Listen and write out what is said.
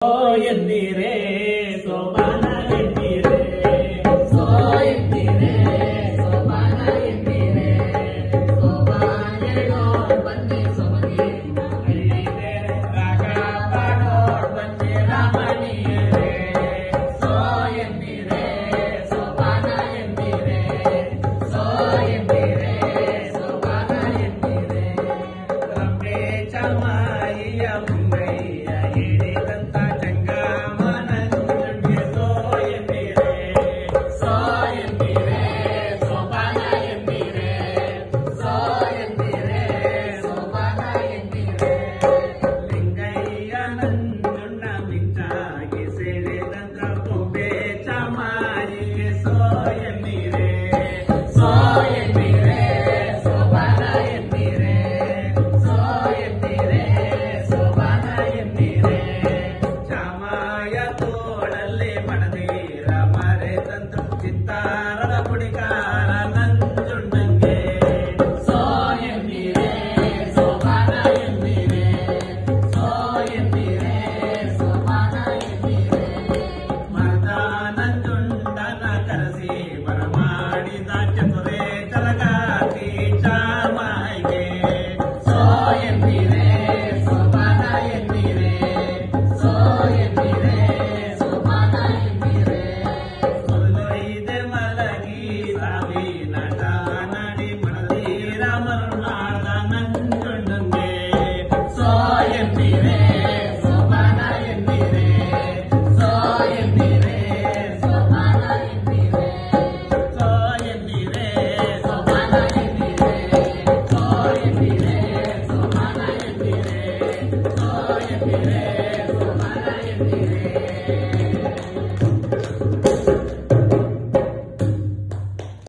ಎಂದಿರೆ ಸೋಬಾನ ಎಂದಿರೆ ಸೋ ಎಂದಿರೆ ಸೋಬಾನ ಎಂದಿರೆ ಸೋಬಾನೆಡೋ ಬಂದೆ ಸೊಮಗೆ ಹಳ್ಳಿದೆ ರಾಗ ಪಾಡೋಡ್ ಬಂದೆ ರಾಮಣಿಯರೆ ಸೋ ಎಂದಿರೆ ಸೋಬಾನ ಎಂದಿರೆ ಸೋ ಎಂದಿರೆ ಸೋಬಾನ ಎಂದಿರೆ ರಂಬೆ ಚಮಾಯಿಯ ಮುಂಗೈಯ ಹಿಡಿದಂತ ಚಿತ್ತಾರದ ಕುಡಿಕಾರ ನಂಜುಂಡಂಗೆ ಸೋ ಎಂದಿರೆ ಸೋಬಾನ ಎಂದಿರೆ ಸೋ ಎಂದಿರೆ ಸೋಬಾನ ಎಂದಿರೆ ಮರ್ದ ನಂಜುಂಡನ ಕರೆಸಿ ಬರಮಾಡಿದ ಚತುರೇ ತಲಗಾತಿ ಚಾಮಾಯಿಗೆ ಸೋ ಎಂದಿರೆ ಸೋಬಾನ ಎಂದಿರೆ ಸೋ ಎಂದಿರೆ ಸೋಬಾನ ಎಂದಿರೆ Thank you.